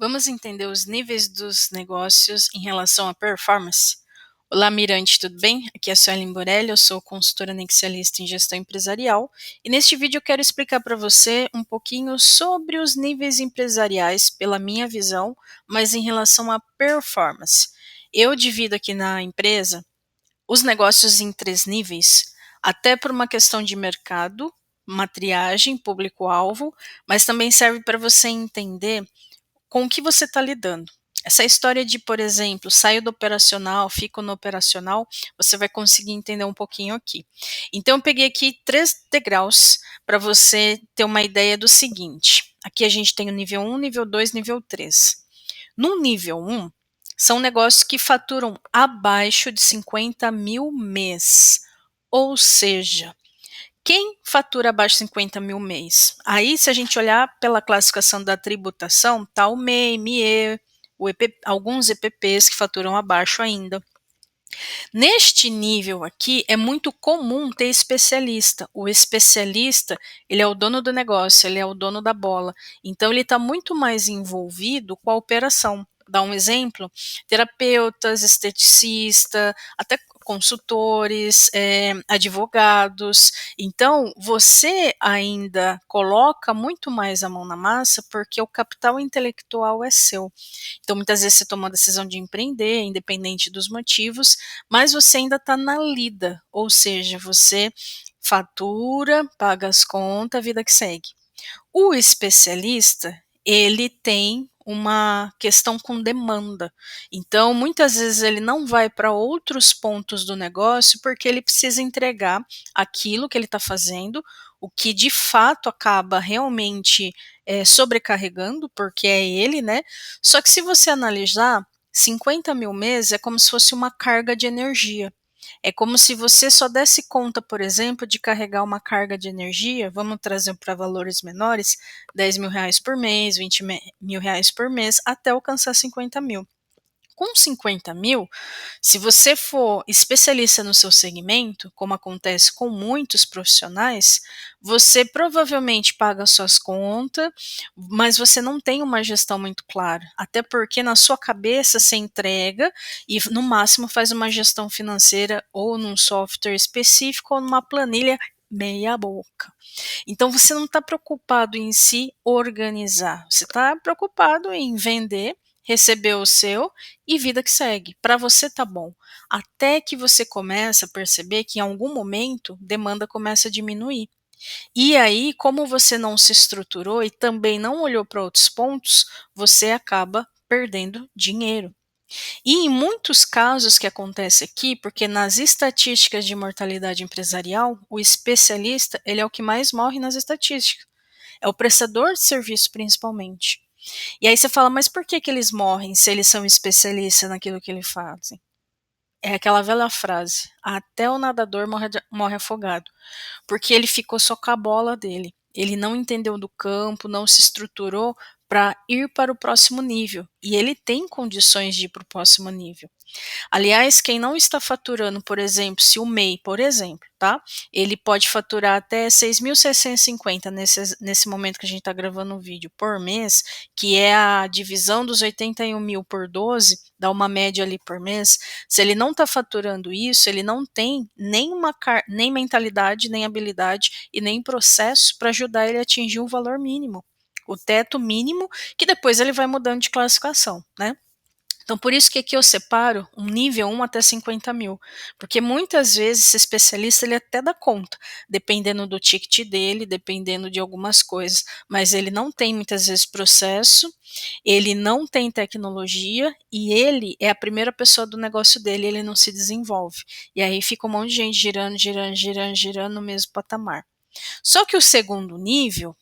Vamos entender os níveis dos negócios em relação à performance? Olá, Mirante, tudo bem? Aqui é a Suelen Borelli, eu sou consultora nexialista em gestão empresarial e neste vídeo eu quero explicar para você um pouquinho sobre os níveis empresariais pela minha visão, mas em relação à performance. Eu divido aqui na empresa os negócios em 3 níveis, até por uma questão de mercado, uma triagem, público-alvo, mas também serve para você entender com o que você está lidando. Essa história de, por exemplo, saio do operacional, fico no operacional, você vai conseguir entender um pouquinho aqui. Então, eu peguei aqui 3 degraus para você ter uma ideia do seguinte. Aqui a gente tem o nível 1, nível 2, nível 3. No nível 1, são negócios que faturam abaixo de 50 mil mês. Ou seja, quem fatura abaixo de 50 mil mês? Aí, se a gente olhar pela classificação da tributação, tá o MEI, MIE, alguns EPPs que faturam abaixo ainda. Neste nível aqui, é muito comum ter especialista. O especialista, ele é o dono do negócio, ele é o dono da bola. Então, ele está muito mais envolvido com a operação. Dá um exemplo: terapeutas, esteticista, até consultores, advogados. Então, você ainda coloca muito mais a mão na massa porque o capital intelectual é seu. Então, muitas vezes você toma a decisão de empreender, independente dos motivos, mas você ainda está na lida, ou seja, você fatura, paga as contas, a vida que segue. O especialista, ele tem uma questão com demanda. Então, muitas vezes ele não vai para outros pontos do negócio porque ele precisa entregar aquilo que ele está fazendo, o que de fato acaba realmente sobrecarregando, porque é ele, né? Só que se você analisar, 50 mil meses é como se fosse uma carga de energia. É como se você só desse conta, por exemplo, de carregar uma carga de energia, vamos trazer para valores menores, 10 mil reais por mês, 20 mil reais por mês, até alcançar 50 mil. Com 50 mil, se você for especialista no seu segmento, como acontece com muitos profissionais, você provavelmente paga suas contas, mas você não tem uma gestão muito clara. Até porque na sua cabeça você entrega e no máximo faz uma gestão financeira ou num software específico ou numa planilha meia boca. Então você não está preocupado em se organizar, você está preocupado em vender, receber o seu e vida que segue. Para você tá bom. Até que você começa a perceber que em algum momento demanda começa a diminuir. E aí, como você não se estruturou e também não olhou para outros pontos, você acaba perdendo dinheiro. E em muitos casos que acontece aqui, porque nas estatísticas de mortalidade empresarial, o especialista ele é o que mais morre nas estatísticas. É o prestador de serviço principalmente. E aí você fala, mas por que eles morrem se eles são especialistas naquilo que eles fazem? É aquela velha frase, até o nadador morre afogado, porque ele ficou só com a bola dele. Ele não entendeu do campo, não se estruturou para ir para o próximo nível. E ele tem condições de ir para o próximo nível. Aliás, quem não está faturando, por exemplo, se o MEI, por exemplo, tá? Ele pode faturar até 6.650 nesse momento que a gente está gravando o vídeo por mês, que é a divisão dos 81 mil por 12, dá uma média ali por mês. Se ele não está faturando isso, ele não tem nem mentalidade, nem habilidade e nem processo para ajudar ele a atingir um valor mínimo. O teto mínimo, que depois ele vai mudando de classificação, né? Então, por isso que aqui eu separo um nível 1 até 50 mil, porque muitas vezes esse especialista ele até dá conta, dependendo do ticket dele, dependendo de algumas coisas, mas ele não tem muitas vezes processo, ele não tem tecnologia e ele é a primeira pessoa do negócio dele, ele não se desenvolve. E aí fica um monte de gente girando, girando, girando, girando no mesmo patamar. Só que o segundo nível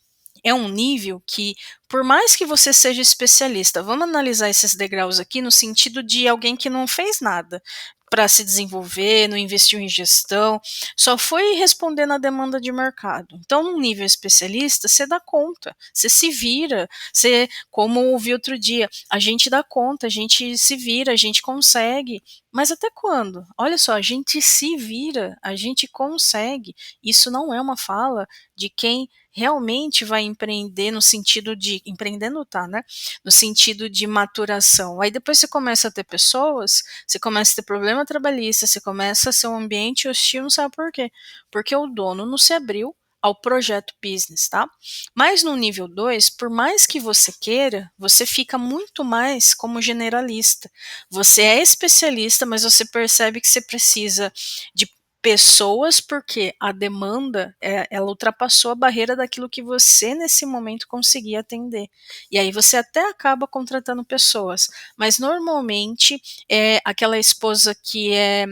é um nível que, por mais que você seja especialista, vamos analisar esses degraus aqui no sentido de alguém que não fez nada para se desenvolver, não investiu em gestão, só foi respondendo à demanda de mercado. Então, num nível especialista, você dá conta, você se vira, você, como ouvi outro dia, a gente dá conta, a gente se vira, a gente consegue. Mas até quando? Olha só, a gente se vira, a gente consegue. Isso não é uma fala de quem realmente vai empreender no sentido de empreendendo tá, né, no sentido de maturação. Aí depois você começa a ter pessoas, você começa a ter problema trabalhista, você começa a ser um ambiente hostil, não sabe por quê? Porque o dono não se abriu ao projeto business, tá? Mas no nível 2, por mais que você queira, você fica muito mais como generalista. Você é especialista, mas você percebe que você precisa de pessoas porque a demanda, ela ultrapassou a barreira daquilo que você nesse momento conseguia atender. E aí você até acaba contratando pessoas, mas normalmente é aquela esposa que é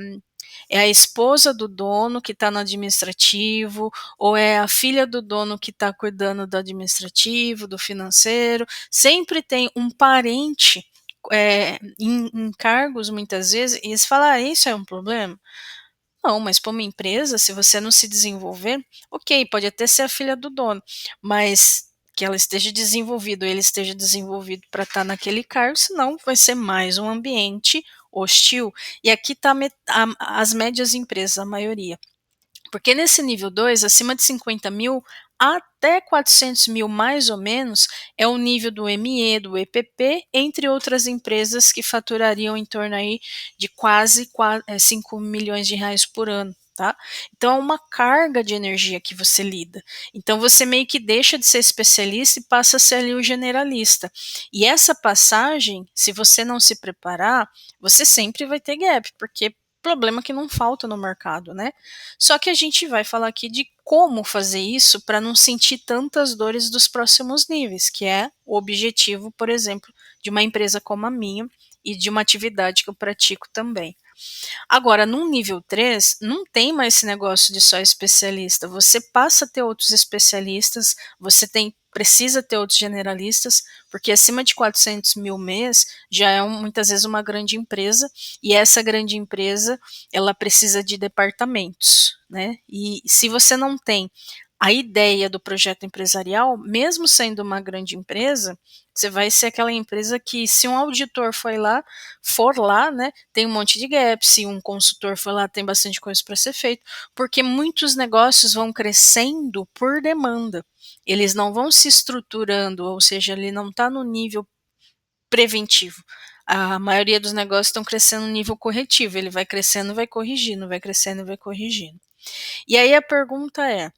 a esposa do dono que está no administrativo, ou é a filha do dono que está cuidando do administrativo, do financeiro. Sempre tem um parente em cargos, muitas vezes, e eles falam: isso é um problema? Não, mas para uma empresa, se você não se desenvolver, ok, pode até ser a filha do dono, mas que ela esteja desenvolvida ou ele esteja desenvolvido para estar naquele cargo, senão vai ser mais um ambiente hostil. E aqui está as médias empresas, a maioria. Porque nesse nível 2, acima de 50 mil até 400 mil mais ou menos, é o nível do ME, do EPP, entre outras empresas que faturariam em torno aí de quase 5 milhões de reais por ano. Tá? Então é uma carga de energia que você lida. Então você meio que deixa de ser especialista e passa a ser ali o generalista. E essa passagem, se você não se preparar, você sempre vai ter gap, porque problema que não falta no mercado, né? Só que a gente vai falar aqui de como fazer isso para não sentir tantas dores dos próximos níveis, que é o objetivo, por exemplo, de uma empresa como a minha e de uma atividade que eu pratico também. Agora, no nível 3, não tem mais esse negócio de só especialista. Você passa a ter outros especialistas, você precisa ter outros generalistas, porque acima de 400 mil mês já é muitas vezes uma grande empresa, e essa grande empresa ela precisa de departamentos, né? E se você não tem a ideia do projeto empresarial, mesmo sendo uma grande empresa, você vai ser aquela empresa que, se um auditor for lá, né, tem um monte de gaps, se um consultor for lá, tem bastante coisa para ser feito, porque muitos negócios vão crescendo por demanda. Eles não vão se estruturando, ou seja, ele não está no nível preventivo. A maioria dos negócios estão crescendo no nível corretivo, ele vai crescendo, vai corrigindo, vai crescendo, vai corrigindo. E aí a pergunta é: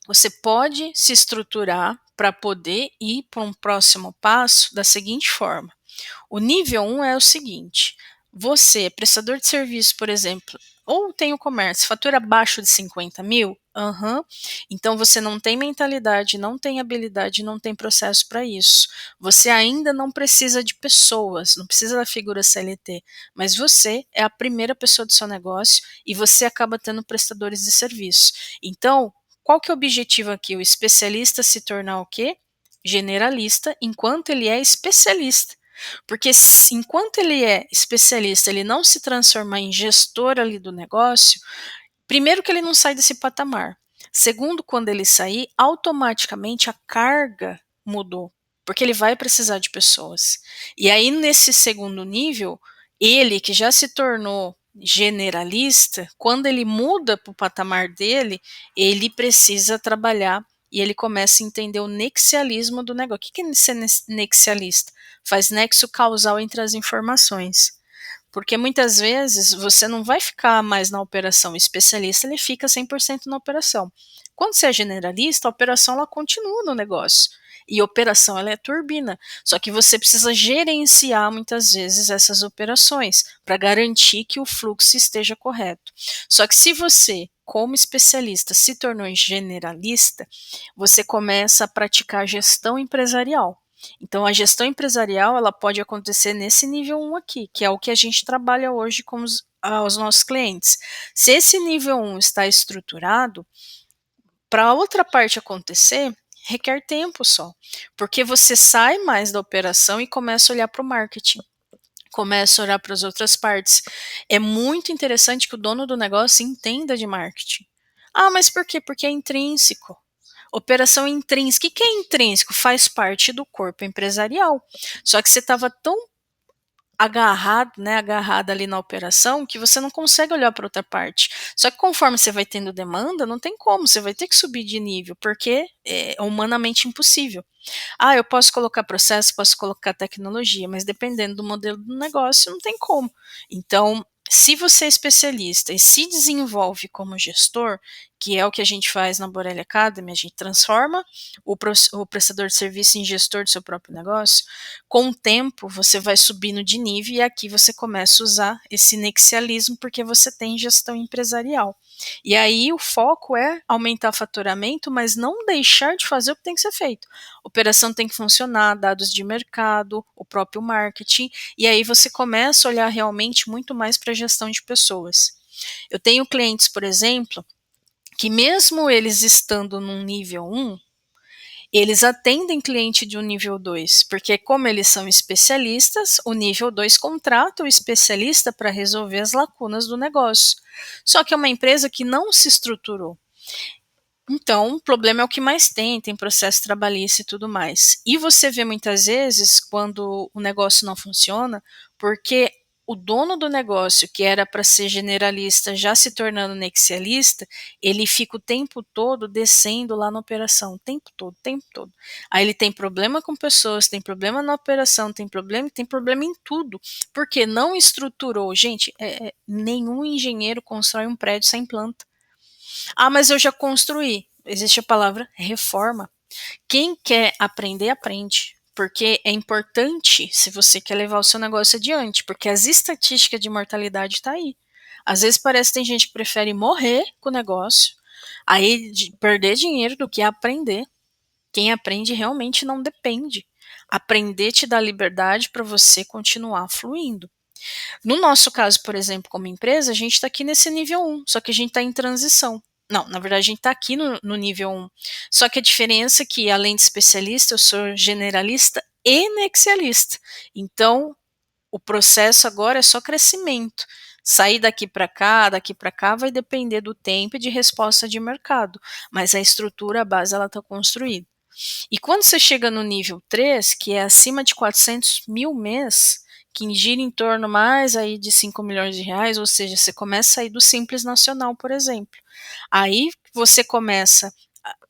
você pode se estruturar para poder ir para um próximo passo da seguinte forma. O nível 1 é o seguinte: você é prestador de serviço, por exemplo, ou tem o comércio, fatura abaixo de 50 mil? Então você não tem mentalidade, não tem habilidade, não tem processo para isso. Você ainda não precisa de pessoas, não precisa da figura CLT, mas você é a primeira pessoa do seu negócio e você acaba tendo prestadores de serviço. Então, qual que é o objetivo aqui? O especialista se tornar o quê? Generalista, enquanto ele é especialista. Porque enquanto ele é especialista, ele não se transformar em gestor ali do negócio, primeiro que ele não sai desse patamar. Segundo, quando ele sair, automaticamente a carga mudou, porque ele vai precisar de pessoas. E aí, nesse segundo nível, ele que já se tornou generalista, quando ele muda para o patamar dele, ele precisa trabalhar e ele começa a entender o nexialismo do negócio. O que é ser nexialista? Faz nexo causal entre as informações. Porque muitas vezes você não vai ficar mais na operação. O especialista ele fica 100% na operação. Quando você é generalista, a operação ela continua no negócio. E a operação ela é turbina. Só que você precisa gerenciar muitas vezes essas operações para garantir que o fluxo esteja correto. Só que se você, como especialista, se tornou generalista, você começa a praticar gestão empresarial. Então, a gestão empresarial ela pode acontecer nesse nível 1 aqui, que é o que a gente trabalha hoje com os nossos clientes. Se esse nível 1 está estruturado, para a outra parte acontecer, requer tempo só, porque você sai mais da operação e começa a olhar para o marketing, começa a olhar para as outras partes. É muito interessante que o dono do negócio entenda de marketing. Ah, mas por quê? Porque é intrínseco. Operação intrínseca. O que é intrínseco? Faz parte do corpo empresarial. Só que você estava tão agarrado, né, agarrada ali na operação, que você não consegue olhar para outra parte. Só que conforme você vai tendo demanda, não tem como, você vai ter que subir de nível, porque é humanamente impossível. Ah, eu posso colocar processo, posso colocar tecnologia, mas dependendo do modelo do negócio, não tem como. Então, se você é especialista e se desenvolve como gestor, que é o que a gente faz na Borelli Academy, a gente transforma o prestador de serviço em gestor do seu próprio negócio, com o tempo você vai subindo de nível e aqui você começa a usar esse nexialismo porque você tem gestão empresarial. E aí o foco é aumentar o faturamento, mas não deixar de fazer o que tem que ser feito. Operação tem que funcionar, dados de mercado, o próprio marketing, e aí você começa a olhar realmente muito mais para a gestão de pessoas. Eu tenho clientes, por exemplo, que mesmo eles estando num nível 1, eles atendem cliente de um nível 2, porque como eles são especialistas, o nível 2 contrata o especialista para resolver as lacunas do negócio. Só que é uma empresa que não se estruturou. Então, o problema é o que mais tem processo trabalhista e tudo mais. E você vê muitas vezes quando o negócio não funciona, porque o dono do negócio, que era para ser generalista, já se tornando nexialista, ele fica o tempo todo descendo lá na operação, o tempo todo, o tempo todo. Aí ele tem problema com pessoas, tem problema na operação, tem problema em tudo, porque não estruturou. Gente, nenhum engenheiro constrói um prédio sem planta. Ah, mas eu já construí. Existe a palavra reforma. Quem quer aprender, aprende. Porque é importante se você quer levar o seu negócio adiante, porque as estatísticas de mortalidade tá aí. Às vezes parece que tem gente que prefere morrer com o negócio, aí perder dinheiro do que aprender. Quem aprende realmente não depende. Aprender te dá liberdade para você continuar fluindo. No nosso caso, por exemplo, como empresa, a gente está aqui nesse nível 1, só que a gente está em transição. Não, na verdade, a gente está aqui no nível 1. Só que a diferença é que, além de especialista, eu sou generalista e nexialista. Então, o processo agora é só crescimento. Sair daqui para cá vai depender do tempo e de resposta de mercado, mas a estrutura, a base, ela está construída. E quando você chega no nível 3, que é acima de 400 mil mês, que gira em torno mais aí de 5 milhões de reais, ou seja, você começa a sair do Simples Nacional, por exemplo. Aí você começa,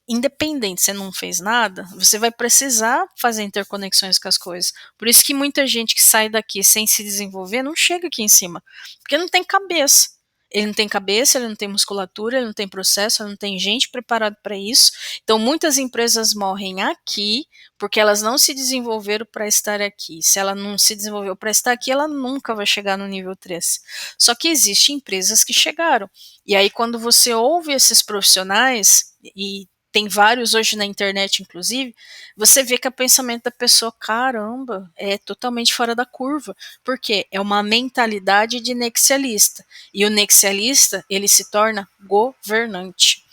independente, você não fez nada, você vai precisar fazer interconexões com as coisas. Por isso que muita gente que sai daqui sem se desenvolver não chega aqui em cima, porque não tem cabeça. Ele não tem cabeça, ele não tem musculatura, ele não tem processo, ele não tem gente preparada para isso. Então, muitas empresas morrem aqui porque elas não se desenvolveram para estar aqui. Se ela não se desenvolveu para estar aqui, ela nunca vai chegar no nível 3. Só que existem empresas que chegaram. E aí, quando você ouve esses profissionais, e tem vários hoje na internet, inclusive, você vê que o pensamento da pessoa, caramba, é totalmente fora da curva. Porque é uma mentalidade de nexialista. E o nexialista, ele se torna governante.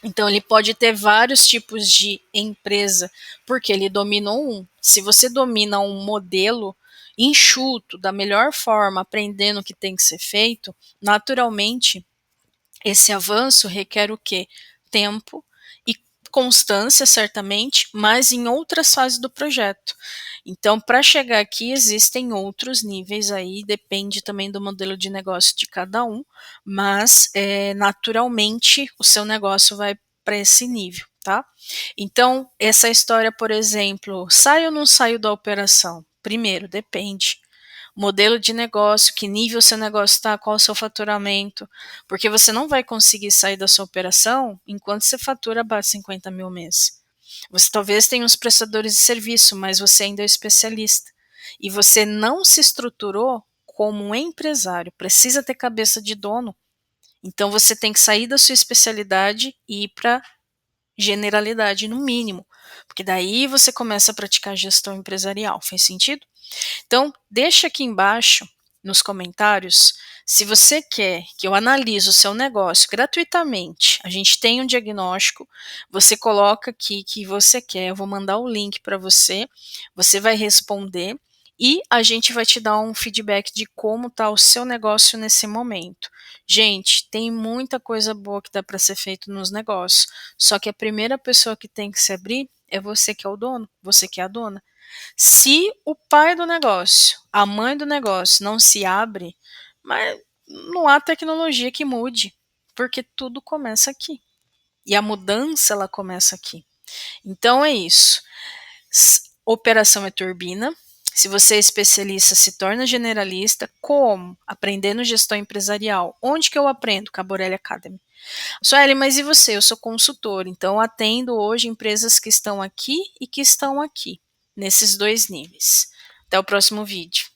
Então, ele pode ter vários tipos de empresa, porque ele dominou um. Se você domina um modelo enxuto, da melhor forma, aprendendo o que tem que ser feito, naturalmente, esse avanço requer o quê? Tempo e constância, certamente, mas em outras fases do projeto. Então, para chegar aqui, existem outros níveis aí, depende também do modelo de negócio de cada um, mas naturalmente o seu negócio vai para esse nível, tá? Então, essa história, por exemplo, saio ou não saio da operação? Primeiro, depende modelo de negócio, que nível seu negócio está, qual o seu faturamento, porque você não vai conseguir sair da sua operação enquanto você fatura abaixo de 50 mil mês. Você talvez tenha uns prestadores de serviço, mas você ainda é especialista. E você não se estruturou como um empresário, precisa ter cabeça de dono. Então você tem que sair da sua especialidade e ir para generalidade no mínimo, porque daí você começa a praticar gestão empresarial. Faz sentido? Então, deixa aqui embaixo nos comentários se você quer que eu analise o seu negócio gratuitamente. A gente tem um diagnóstico, você coloca aqui que você quer, eu vou mandar o link para você, você vai responder e a gente vai te dar um feedback de como está o seu negócio nesse momento. Gente, tem muita coisa boa que dá para ser feito nos negócios, só que a primeira pessoa que tem que se abrir é você que é o dono, você que é a dona. Se o pai do negócio, a mãe do negócio não se abre, mas não há tecnologia que mude, porque tudo começa aqui. E a mudança ela começa aqui. Então é isso. Operação é turbina. Se você é especialista, se torna generalista. Como? Aprendendo gestão empresarial. Onde que eu aprendo? Caborelli Academy. Sueli, mas e você? Eu sou consultor, então atendo hoje empresas que estão aqui e que estão aqui, nesses dois níveis. Até o próximo vídeo.